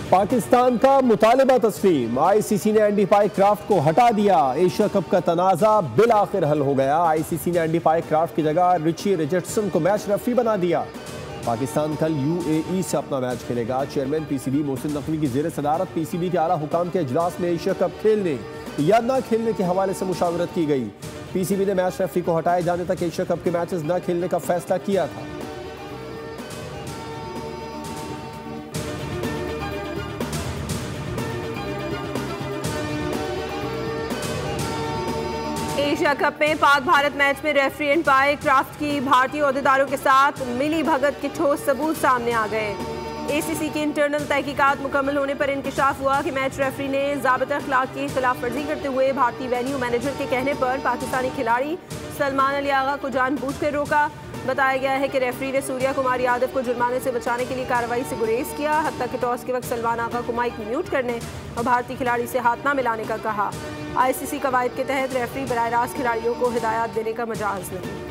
पाकिस्तान का मुतालिबा तस्लीम, आईसीसी ने एंडी पाइक्राफ्ट को हटा दिया। एशिया कप का तनाज़ा बिल आखिर हल हो गया। आईसीसी ने एंडी पाइक्राफ्ट की जगह रिची रिचर्डसन को मैच रेफरी बना दिया। पाकिस्तान कल यूएई से अपना मैच खेलेगा। चेयरमैन पीसीबी मोहसिन नकवी की जेर सदारत पीसीबी के आला हुकाम के इजलास में एशिया कप खेलने या न खेलने के हवाले से मुशावरत की गई। पीसीबी ने मैच रेफरी को हटाए जाने तक एशिया कप के मैचेस न खेलने का फैसला किया था। एशिया कप में पाक भारत मैच में रेफरी एंड पाइक्राफ्ट की भारतीय ओहदेदारों के साथ मिली भगत के ठोस सबूत सामने आ गए। एसीसी की इंटरनल तहकीकात मुकम्मल होने पर इंकशाफ हुआ कि मैच रेफरी ने ज़ाबिता अखलाक की खिलाफ वर्जी करते हुए भारतीय वेन्यू मैनेजर के कहने पर पाकिस्तानी खिलाड़ी सलमान अली आगा को जानबूझकर रोका। बताया गया है कि रेफरी ने सूर्या कुमार यादव को जुर्माने से बचाने के लिए कार्रवाई से गुरेज किया। हत्ता कि टॉस के वक्त सलमान आगा को माइक म्यूट करने और भारतीय खिलाड़ी से हाथ न मिलाने का कहा। आईसीसी कवायद के तहत रेफरी बराह रास्त खिलाड़ियों को हिदायत देने का मजाज नहीं।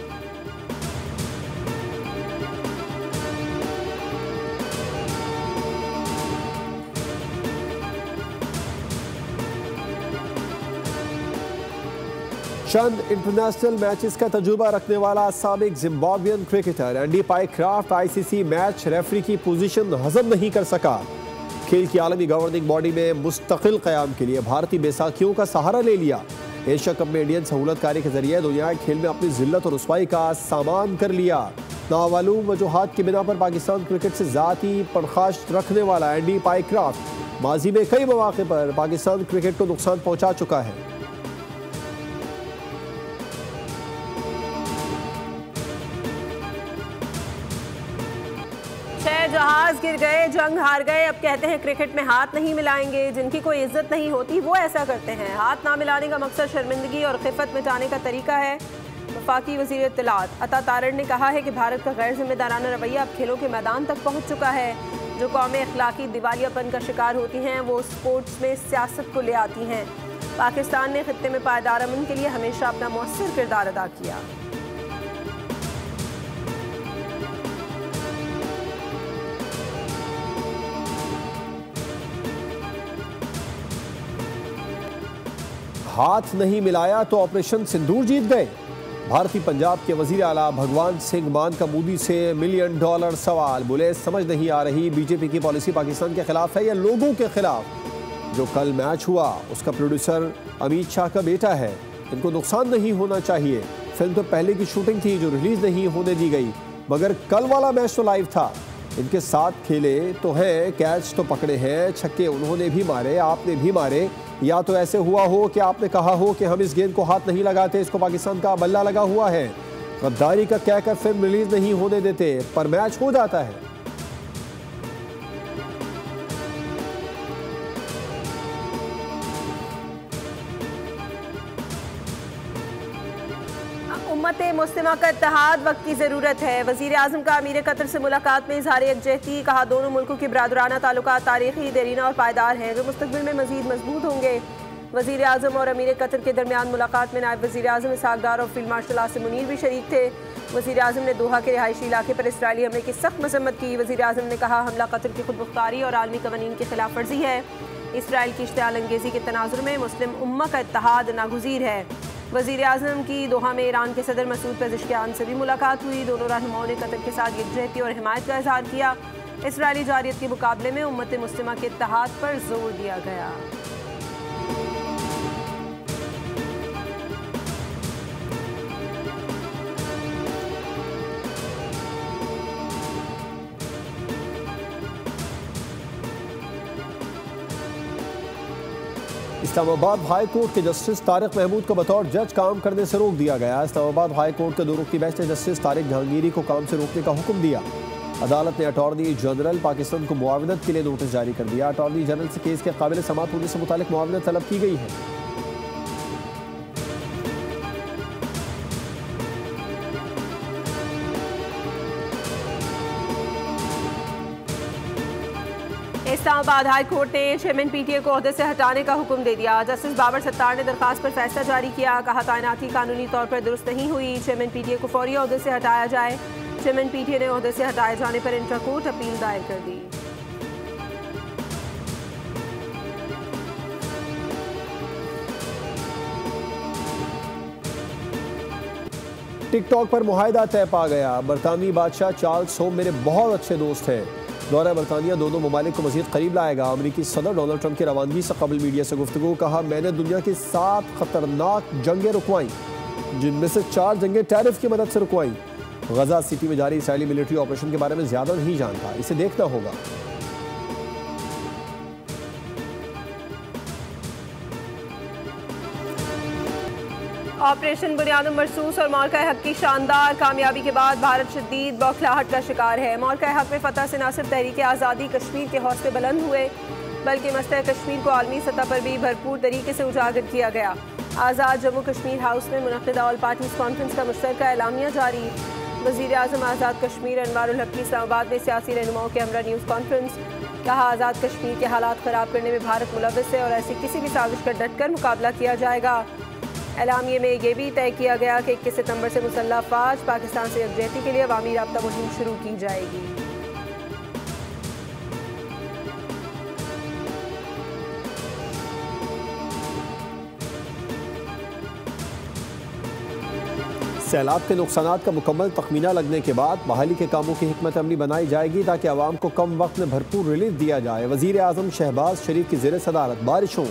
चंद इंटरनेशनल मैचेस का तजुर्बा रखने वाला साबिक Zimbabwean cricketer Andy Pycroft ICC match referee की पोजीशन हजम नहीं कर सका। खेल की आलमी गवर्निंग बॉडी में मुस्तकिल क़याम के लिए भारतीय बैसाखियों का सहारा ले लिया। एशिया कप में इंडियन सहूलतकारी के जरिए दुनियाई खेल में अपनी जिल्लत और रुसवाई का सामान कर लिया। नामालूम वजूहात की बिना पर पाकिस्तान क्रिकेट से ज़ाती पड़खाश रखने वाला एंडी पाइक्राफ्ट माजी में कई मौके पर पाकिस्तान क्रिकेट को नुकसान पहुँचा चुका है। जहाज गिर गए, जंग हार गए, अब कहते हैं क्रिकेट में हाथ नहीं मिलाएंगे। जिनकी कोई इज्जत नहीं होती वो ऐसा करते हैं। हाथ ना मिलाने का मकसद शर्मिंदगी और खिफत मिटाने का तरीका है। वफाकी वज़ीर इत्तलात अता तारड़ ने कहा है कि भारत का गैर जिम्मेदाराना रवैया अब खेलों के मैदान तक पहुँच चुका है। जो कौमें अखलाकी दिवालियापन का शिकार होती हैं वो स्पोर्ट्स में सियासत को ले आती हैं। पाकिस्तान ने खित्ते में पायदार अमन के लिए हमेशा अपना मौसर किरदार अदा किया। हाथ नहीं मिलाया तो ऑपरेशन सिंदूर जीत गए। भारतीय पंजाब के वजीर आला भगवान सिंह मान का मोदी से $1 मिलियन सवाल। बोले समझ नहीं आ रही बीजेपी की पॉलिसी पाकिस्तान के खिलाफ है या लोगों के खिलाफ। जो कल मैच हुआ उसका प्रोड्यूसर अमित शाह का बेटा है। इनको नुकसान नहीं होना चाहिए। फिल्म तो पहले की शूटिंग थी जो रिलीज नहीं होने दी गई, मगर कल वाला मैच तो लाइव था। इनके साथ खेले तो हैं, कैच तो पकड़े हैं, छक्के उन्होंने भी मारे, आपने भी मारे। या तो ऐसे हुआ हो कि आपने कहा हो कि हम इस गेंद को हाथ नहीं लगाते, इसको पाकिस्तान का बल्ला लगा हुआ है। गद्दारी का कहकर फिल्म रिलीज नहीं होने देते, पर मैच हो जाता है। उम्मत मुस्लिमा का इत्तेहाद वक्त की ज़रूरत है। वज़ीर आज़म का अमीर कतर से मुलाकात में इज़हार यकजहती। कहा दोनों मुल्कों के बरादराना ताल्लुकात तारीखी, देरीना और पायदार हैं जो मुस्तक़बिल में मज़ीद मजबूत होंगे। वज़ीर आज़म और अमीर कतर के दरमियान मुलाकात में नायब वज़ीर आज़म इसहाक डार और फील्ड मार्शल आसिम मुनीर भी शरीक थे। वज़ीर आज़म ने दोहा के रिहायशी इलाके पर इसराइली हमले की सख्त मजम्मत की। वज़ीर आज़म ने कहा हमला कतर की खुद मुख्तारी और आलमी कवानीन की खिलाफ वर्जी है। इसराइल की इश्तिआल अंगेज़ी के तनाजुर में मुस्लिम उम्मा का इत्तेहाद नागुज़ीर है। वज़ीर आज़म की दोहा में ईरान के सदर मसूद पेज़ेश्कियान से भी मुलाकात हुई। दोनों रहनुमाओं ने कतर के साथ यकजहती और हिमायत का इज़हार किया। इसराइली जारियत के मुकाबले में उम्मत मुस्लिमा के इत्तेहाद पर जोर दिया गया। इस्लामाबाद हाई कोर्ट के जस्टिस तारिक महमूद को बतौर जज काम करने से रोक दिया गया। इस्लामाबाद हाई कोर्ट के 2 रुकनी बेंच ने जस्टिस तारिक जहांगीरी को काम से रोकने का हुक्म दिया। अदालत ने अटॉर्नी जनरल पाकिस्तान को मुआवनत के लिए नोटिस जारी कर दिया। अटॉर्नी जनरल से केस के काबिल समाअत होने से मुतालिक मुआवनत तलब की गई है। इस्लामाबाद हाई कोर्ट ने चेयरमैन पीटीए को ओहदे से हटाने का हुक्म दे दिया। जस्टिस बाबर सत्तार ने दरखास्त पर फैसला जारी किया। कहा तैनाती कानूनी तौर पर दुरुस्त नहीं हुई। चेयरमैन पीटीए को फौरी ओहदे से हटाया जाए। चेयरमैन पीटीए ने ओहदे से हटाए जाने पर इंट्रा कोर्ट अपील दायर कर दी। टिकटॉक पर मुआहदा तय पा गया। बरतानवी बादशाह चार्ल्स होम मेरे बहुत अच्छे दोस्त हैं। दौरा बरतानिया दोनों ममालिक को मज़ीद करीब लाएगा। अमरीकी सदर डोनाल्ड ट्रंप की रवानगी से कबल मीडिया से गुफ्तगू, कहा मैंने दुनिया की 7 खतरनाक जंगें रुकवाई, जिनमें से 4 जंगें टैरिफ की मदद से रुकवाई। गजा सिटी में जारी इसराइली मिलिट्री ऑपरेशन के बारे में ज़्यादा नहीं जानता, इसे देखना होगा। ऑपरेशन बुनियाद मरसूस और मौका हक की शानदार कामयाबी के बाद भारत शदीद बौखलाहट का शिकार है। मौका हक में फतह से न सिर्फ तहरीक आज़ादी कश्मीर के हौसले बुलंद हुए, बल्कि मसला कश्मीर को आलमी सतह पर भी भरपूर तरीके से उजागर किया गया। आज़ाद जम्मू कश्मीर हाउस में मुनक़िदा ऑल पार्टीज़ कॉन्फ्रेंस का मुश्तरका एलामिया जारी। वज़ीर आज़म आज़ाद कश्मीर अनवारुल हक की इस्लामाबाद में सियासी रहनुमाओं के हमरा न्यूज़ कॉन्फ्रेंस, कहा आज़ाद कश्मीर के हालात ख़राब करने में भारत मुलव्वस है और ऐसी किसी भी साजिश का डटकर मुकाबला किया जाएगा। एलामिये में यह भी तय किया गया कि 21 सितंबर से मुसल्लह फ़ौज पाकिस्तान से यकजहती के लिए अवामी राब्ता मुहिम शुरू की जाएगी। सैलाब के नुकसानात का मुकम्मल तखमीना लगने के बाद बहाली के कामों की हिकमत अमली बनाई जाएगी ताकि आवाम को कम वक्त में भरपूर रिलीफ दिया जाए। वज़ीर आज़म शहबाज शरीफ की ज़ेर सदारत बारिशों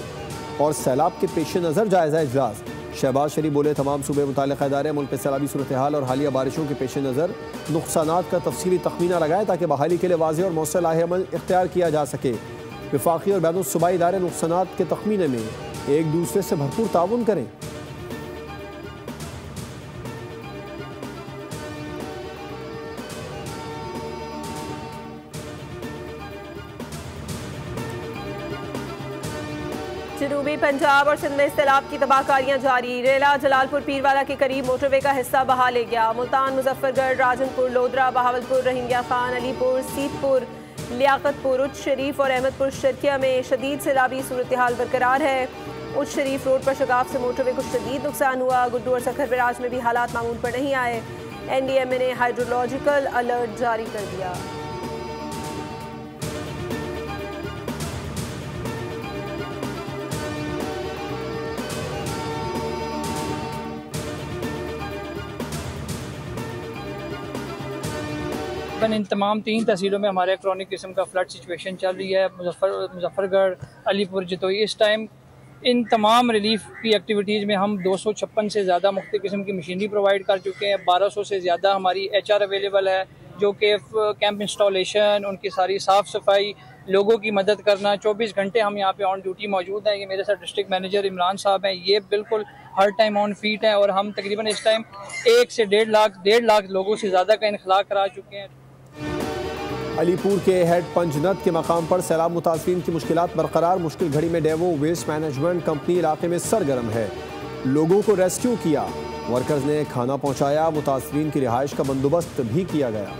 और सैलाब के पेश नज़र जायज़ा इजलास। शहबाज शरीफ बोले तमाम सूबे मुताल्लिक़ इदारे मुल्क में सैलाबी सूरत हाल और हालिया बारिशों के पेश नज़र नुकसानात का तफसीली तखमीना लगाएं ताकि बहाली के लिए वाज़ेह और मौसर लाहेअमल इख्तियार किया जा सके। वफाकी और बैनुल सूबाई इदारे नुकसानात के तखमीने में एक दूसरे से भरपूर ताउन करें। जनूबी पंजाब और सिंध में सैलाब की तबाहकारियां जारी। रेला जलालपुर पीरवाला के करीब मोटरवे का हिस्सा बहा ले गया। मुल्तान, मुजफ्फरगढ़, राजनपुर, लोधरा, बहावलपुर, रहीमया खान, अलीपुर, सीतपुर, लियाकतपुर, उच्च शरीफ और अहमदपुर शर्किया में शदीद सैलाबी सूरत हाल बरकरार है। उच्च शरीफ रोड पर शगाफ से मोटरवे को शदीद नुकसान हुआ। गुड्डू और सखरबराज में भी हालात मामूल पर नहीं आए। NDMA ने हाइड्रोलॉजिकल अलर्ट जारी कर दिया। इन तमाम 3 तहसीलों में हमारे क्रॉनिक किस्म का फ्लड सिचुएशन चल रही है। मुजफ्फरगढ़, अलीपुर, जतोई। इस टाइम इन तमाम रिलीफ की एक्टिविटीज़ में हम 256 से ज़्यादा मुख्तलिफ किस्म की मशीनरी प्रोवाइड कर चुके हैं। 1200 से ज़्यादा हमारी HR अवेलेबल है, जो कि कैंप इंस्टॉलेशन, उनकी सारी साफ़ सफाई, लोगों की मदद करना। 24 घंटे हम यहाँ पे ऑन ड्यूटी मौजूद हैं। ये मेरे साथ डिस्ट्रिक्ट मैनेजर इमरान साहब हैं, ये बिल्कुल हर टाइम ऑन फीट हैं और हम तकरीबन इस टाइम 1 से 1.5 लाख लोगों से ज़्यादा का इनखला करा चुके हैं। अलीपुर के हेड पंजनत के मकाम पर सैलाब मुतासरीन की मुश्किलात बरकरार। मुश्किल घड़ी में डेवो वेस्ट मैनेजमेंट कंपनी इलाके में सरगर्म है। लोगों को रेस्क्यू किया, वर्कर्स ने खाना पहुंचाया, मुतासरीन की रिहाइश का बंदोबस्त भी किया गया।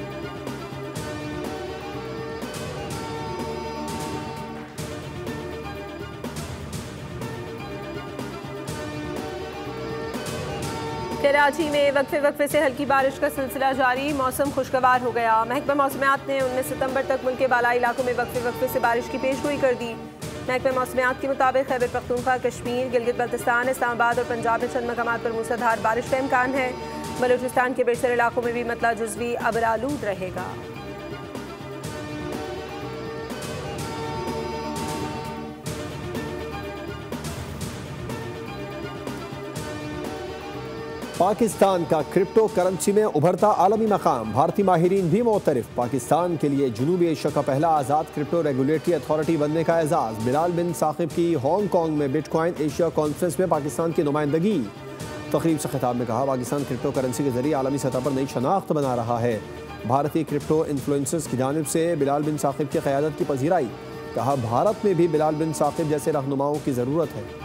कराची में वक्फे वक्फे से हल्की बारिश का सिलसिला जारी। मौसम खुशगवार हो गया। महकमा मौसमियात ने 19 सितंबर तक मुल्क के बालाई इलाकों में वक्फे वक्फे से बारिश की पेशगोई कर दी। महकमा मौसमियात के मुताबिक खैबर पख्तूनख्वा, कश्मीर, गिलगित बल्तिस्तान, इस्लामाबाद और पंजाब में चंद मकामात पर मूसलाधार बारिश का इम्कान है। बलूचिस्तान के बेशतर इलाकों में भी मतला जुज़वी अबरालूद रहेगा। पाकिस्तान का क्रिप्टो करेंसी में उभरता आलमी मकाम। भारतीय माहिरीन भी मोतरफ। पाकिस्तान के लिए जनूबी एशिया का पहला आज़ाद क्रिप्टो रेगुलेटरी अथॉरिटी बनने का एजाज़। बिलाल बिन साकिब की हांगकांग में बिटकॉइन एशिया कॉन्फ्रेंस में पाकिस्तान की नुमाइंदगी। तकरीब से खिताब में कहा पाकिस्तान क्रिप्टो करेंसी के जरिए आलमी सतह पर नई शनाख्त बना रहा है। भारतीय क्रिप्टो इन्फ्लुएंसर्स की जानिब से बिलाल बिन साकिब की क़यादत की पजीराई। कहा भारत में भी बिलाल बिन साकिब जैसे रहनुमाओं की ज़रूरत है।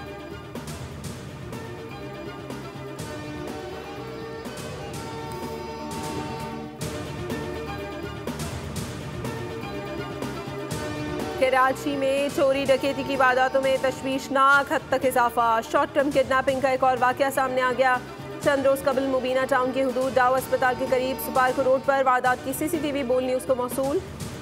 कराची में चोरी डकैती की वारदातों में तशवीशनाक हद तक इजाफा। शॉर्ट टर्म किडनैपिंग का एक और वाक़या सामने आ गया। चंद रोज़ कबल मुबीना टाउन के हुदूद डाउ अस्पताल के करीब सुपारको रोड पर वारदात की CCTV बोल न्यूज़ को मौसूल।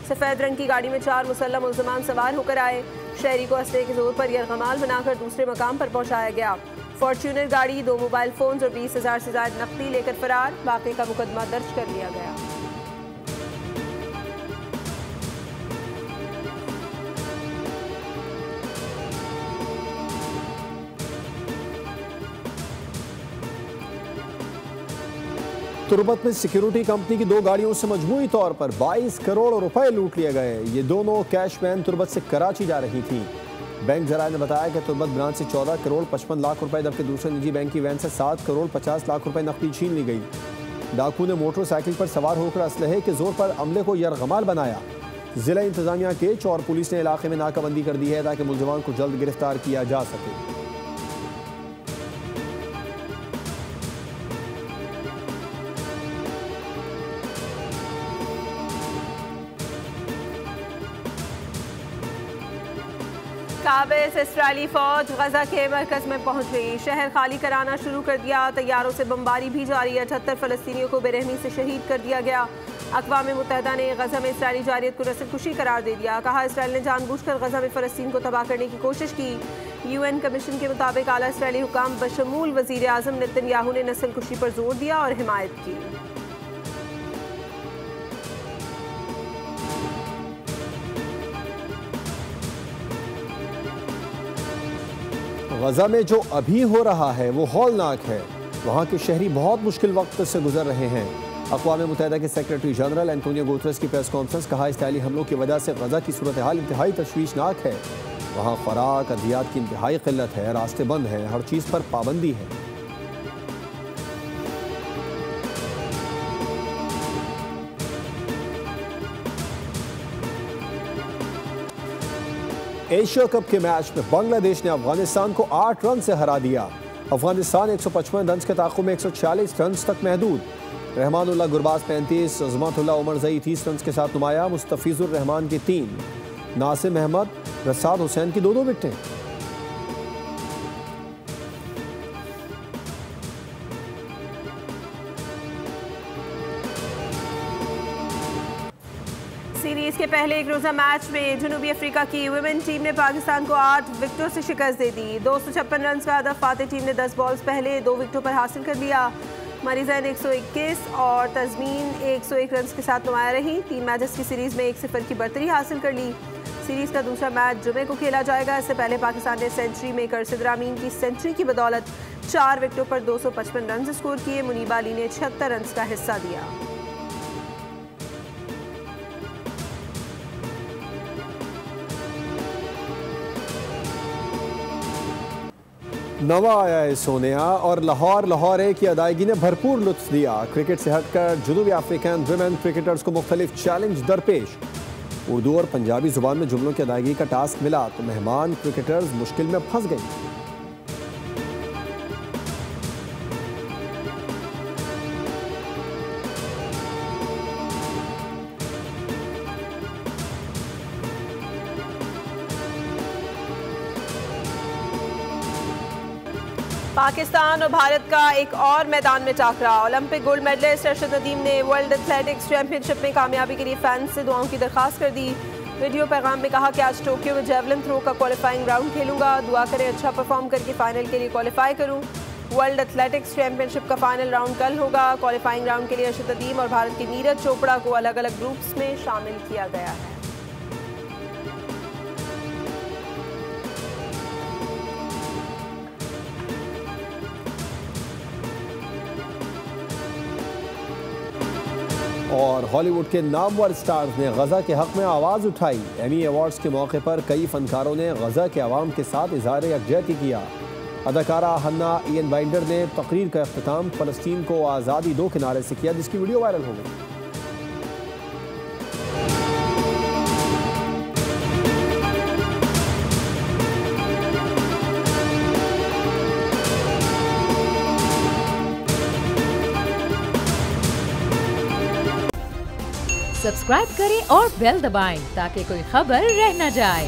सफ़ेद रंग की गाड़ी में 4 मुसल्लम मुल्ज़मान सवार होकर आए। शहरी को असले के जोर पर यरगमाल बनाकर दूसरे मकाम पर पहुँचाया गया। फॉर्च्यूनर गाड़ी, 2 मोबाइल फोन और 20,000 से ज्यादा नकदी लेकर फरार। वाक़े का मुकदमा दर्ज कर लिया गया। तुर्बत में सिक्योरिटी कंपनी की 2 गाड़ियों से मजमूई तौर पर 22 करोड़ रुपए लूट लिए गए। ये दोनों कैश वैन तुर्बत से कराची जा रही थी। बैंक जराये ने बताया कि तुर्बत ब्रांच से 14 करोड़ 55 लाख रुपए, जबकि दूसरे निजी बैंक की वैन से 7 करोड़ 50 लाख रुपए नकदी छीन ली गई। डाकू ने मोटरसाइकिल पर सवार होकर असलहे के जोर पर अमले को यरगमाल बनाया। जिला इंतजामिया के और पुलिस ने इलाके में नाकाबंदी कर दी है ताकि मुलजमान को जल्द गिरफ्तार किया जा सके। काबिज इसराइली फौज गजा के मरकज में पहुंच गई। शहर खाली कराना शुरू कर दिया। तैयारों से बमबारी भी जारी है। 78 फलस्तीनियों को बेरहमी से शहीद कर दिया गया। अक़वाम मुत्तहिदा ने गजा में इसराइली जारियत को नस्लकुशी करार दे दिया। कहा इसराइल ने जानबूझकर गजा में फ़लस्तीन को तबाह करने की कोशिश की। UN कमीशन के मुताबिक आला इसराइली हुकाम बशमूल वज़ीर आज़म नेतन्याहू ने नस्लकुशी पर जोर दिया और हिमायत की। गजा में जो अभी हो रहा है वो हौलनाक है। वहाँ के शहरी बहुत मुश्किल वक्त से गुजर रहे हैं। अक़वाम मुत्तहिदा के सेक्रेटरी जनरल एंटोनियो गुतरेस की प्रेस कॉन्फ्रेंस। कहा इसराइली हमलों की वजह से गजा की सूरत हाल इंतहाई तशवीशनाक है। वहाँ खुराक अद्वियात की इंतहाई क़िल्लत है, रास्ते बंद हैं, हर चीज़ पर पाबंदी है। एशिया कप के मैच में बांग्लादेश ने अफगानिस्तान को 8 रन से हरा दिया। अफगानिस्तान 155 रन के ताक़ुब में 146 रन तक महदूद। रहमानुल्लाह गुरबाज 35, अज़मतुल्लाह उमरज़ई 30 रन के साथ नुमाया। मुस्तफ़िज़ुर रहमान की 3, नासिम अहमद, रसाद हुसैन की 2 विकेटें। सीरीज के पहले एक रोजा मैच में जनूबी अफ्रीका की वुमेन टीम ने पाकिस्तान को 8 विकेटों से शिकस्त दे दी। 256 रन का हदफ फाते टीम ने 10 बॉल्स पहले 2 विकेटों पर हासिल कर लिया। मरीजा ने 121 और तज़मीन 101 रन के साथ नुमाया रही। 3 मैचेस की सीरीज में 1-0 की बढ़तरी हासिल कर ली। सीरीज का दूसरा मैच जुमे को खेला जाएगा। इससे पहले पाकिस्तान ने सेंचुरी मेकर सिद्रा अमीन की सेंचुरी की बदौलत 4 विकेटों पर 255 रन स्कोर किए। मुनीबा अली ने 76 रन का हिस्सा दिया। नवा आया है सोनिया और लाहौर ए की अदायगी ने भरपूर लुत्फ दिया। क्रिकेट से हटकर जनूबी अफ्रीकन विमेन क्रिकेटर्स को मुख्तलिफ चैलेंज दरपेश। उर्दू और पंजाबी जुबान में जुमलों की अदायगी का टास्क मिला तो मेहमान क्रिकेटर्स मुश्किल में फंस गई। पाकिस्तान और भारत का एक और मैदान में टाकरा। Olympic gold medallist Arshad Nadeem ने वर्ल्ड एथलेटिक्स चैंपियनशिप में कामयाबी के लिए फैंस से दुआओं की दरख्वास्त कर दी। वीडियो पैगाम में कहा कि आज टोक्यो में जेवलिन थ्रो का क्वालिफाइंग राउंड खेलूंगा। दुआ करें अच्छा परफॉर्म करके फाइनल के लिए क्वालिफाई करूं। वर्ल्ड एथलेटिक्स चैंपियनशिप का फाइनल राउंड कल होगा। क्वालिफाइंग राउंड के लिए अरशद नदीम और भारत के नीरज चोपड़ा को अलग अलग ग्रुप्स में शामिल किया गया है। और हॉलीवुड के नामवर स्टार्स ने गजा के हक में आवाज़ उठाई। एमी अवार्ड्स के मौके पर कई फनकारों ने गजा के अवाम के साथ इज़हार यकजहती किया। अदाकारा हन्ना इयन बाइंडर ने तकरीर का अख्तिताम फ़लस्तीन को आज़ादी दो किनारे से किया, जिसकी वीडियो वायरल हो गई। सब्सक्राइब करें और बेल दबाएं ताकि कोई खबर रह न जाए।